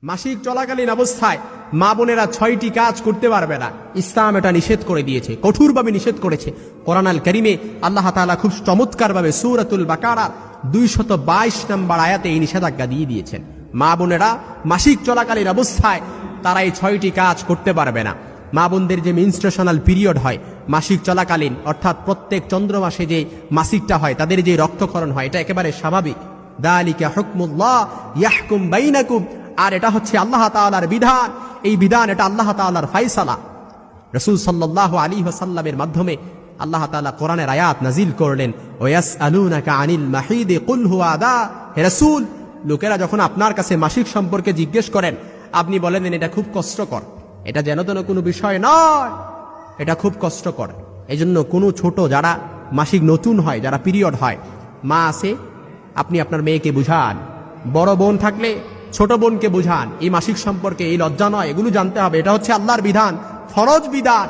মাসিক চলাকালীন অবস্থায় মা বোনেরা ৬টি কাজ করতে পারবে না। ইসলাম এটা নিষেধ করে দিয়েছে, কঠোরভাবে নিষেধ করেছে। কোরআন আল কারীমে আল্লাহ তাআলা খুব চমৎকারভাবে সূরাতুল বাকারা ২২২ নম্বর আয়াতে এই নিষেধাজ্ঞা দিয়ে দিয়েছেন। মা বোনেরা মাসিক চলাকালীন অবস্থায় তারা এই ৬টি কাজ করতে পারবে না। মা বোনদের যে মেনস্ট্রুয়েশনাল পিরিয়ড হয় মাসিক চলাকালীন, অর্থাৎ প্রত্যেক চন্দ্র মাসে যে মাসিকটা হয়, তাদের যে রক্তক্ষরণ হয়, এটা একেবারে স্বাভাবিক। যালিকা হুকমুল্লাহ ইয়াহকুম বাইনাকুম, আর এটা হচ্ছে আল্লাহ তাআলার বিধান। এই বিধান, এটা আল্লাহ তাআলার ফায়সালা। রাসূল সাল্লাল্লাহু আলাইহি ওয়াসাল্লামের মাধ্যমে আল্লাহ তাআলা কোরআনের আয়াত নাজিল করলেন, ওয়াসআলুনাকা আনিল মাহিদ কুল হুয়া আযা। হে রাসূল, লোকেরা যখন আপনার কাছে মাসিক সম্পর্কে জিজ্ঞেস করেন, আপনি বলে দেন এটা খুব কষ্টকর, এটা যেন তেন কোনো বিষয় নয়, এটা খুব কষ্টকর। এই জন্য কোনো ছোট যারা মাসিক নতুন হয়, যারা পিরিয়ড হয়, মা আছে, আপনি আপনার মেয়েকে বুঝান। বড় বোন থাকলে ছোট বোনকে বুঝান, এই মাসিক সম্পর্কে এই লজ্জা নয়, এগুলো জানতে হবে। এটা হচ্ছে আল্লাহর বিধান, ফরজ বিধান।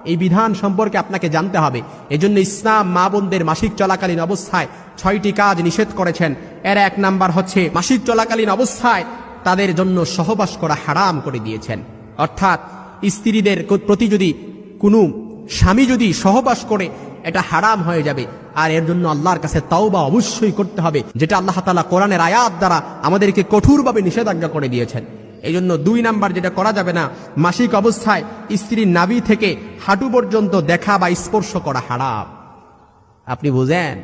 এই বিধান সম্পর্কে আপনাকে জানতে হবে। এজন্য ইসলাম মা বোনদের মাসিক চলাকালীন অবস্থায় ৬টি কাজ নিষেধ করেছেন। এর ১ নাম্বার হচ্ছে মাসিক চলাকালীন অবস্থায় তাদের জন্য সহবাস করা হারাম করে দিয়েছেন। অর্থাৎ স্ত্রীদের প্রতি যদি কোনো স্বামী যদি সহবাস করে, এটা হারাম হয়ে যাবে। আর এর জন্য আল্লাহর কাছে তাওবা অবশ্যই করতে হবে, যেটা আল্লাহ তাআলা কোরআনের আয়াত দ্বারা আমাদেরকে কঠোরভাবে নিষেধাজ্ঞা করে দিয়েছেন। এই জন্য ২ নাম্বার যেটা করা যাবে না, মাসিক অবস্থায় স্ত্রীর নাভি থেকে হাঁটু পর্যন্ত দেখা বা স্পর্শ করা হারাম। আপনি বুঝেন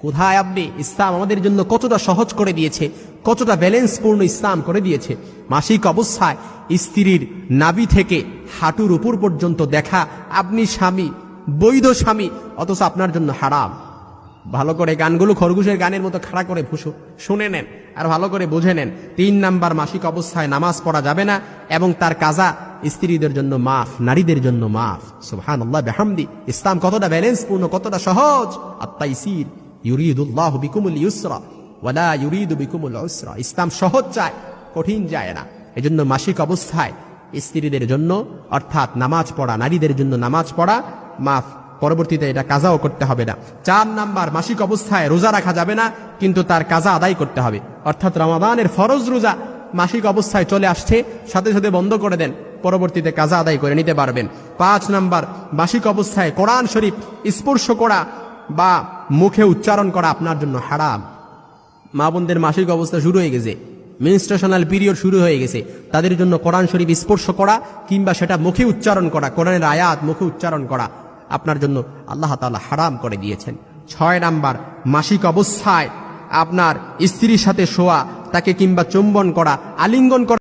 কোথায় আপনি ইসলাম আমাদের জন্য কতটা সহজ করে দিয়েছে, কতটা ব্যালেন্সপূর্ণ ইসলাম করে দিয়েছে। মাসিক অবস্থায় স্ত্রীর নাভি থেকে হাঁটুর উপর পর্যন্ত দেখা, আপনি স্বামী, বৈধ স্বামী, অথচ আপনার জন্য হারাম। ভালো করে গানগুলো খরগোশের গানের মতো খাড়া করে শুনে নেন আর ভালো করে বুঝে নেন। ৩ নাম্বার, মাসিক অবস্থায় নামাজ পড়া যাবে না এবং তার কাজা স্ত্রীদের জন্য মাফ, নারীদের জন্য মাফ। সুবহানাল্লাহ বিহামদি। ইসলাম কতটা ব্যালেন্সপূর্ণ, কতটা সহজ। আত-তাইসির ইউরিদুল্লাহু বিকুমুল ইউসরা ওয়ালা ইউরিদু বিকুমুল উসরা। ইসলাম সহজ চায়, কঠিন যায় না। এজন্য মাসিক অবস্থায় স্ত্রীদের জন্য, অর্থাৎ নামাজ পড়া, নারীদের জন্য নামাজ পড়া মাফ, পরবর্তীতে এটা কাজাও করতে হবে না। ৪ নাম্বার, মাসিক অবস্থায় রোজা রাখা যাবে না, কিন্তু তার কাজা আদায় করতে হবে। অর্থাৎ রমাদানের ফরজ রোজা মাসিক অবস্থায় চলে আসছে, সাথে সাথে বন্ধ করে দেন, পরবর্তীতে কাজা আদায় করে নিতে পারবেন। ৫ নাম্বার, মাসিক অবস্থায় কোরআন শরীফ স্পর্শ করা বা মুখে উচ্চারণ করা আপনার জন্য হারাম। মা বোনদের মাসিক অবস্থা শুরু হয়ে গেছে, মেনস্ট্রুয়েশনাল পিরিয়ড শুরু হয়ে গেছে, তাদের জন্য কোরআন শরীফ স্পর্শ করা কিংবা সেটা মুখে উচ্চারণ করা, কোরআনের আয়াত মুখে উচ্চারণ করা আপনার জন্য আল্লাহ তাআলা হারাম করে দিয়েছেন। ৬ নাম্বার, মাসিক অবস্থায় আপনার স্ত্রীর সাথে শোয়া, তাকে কিংবা চুম্বন করা, আলিঙ্গন করা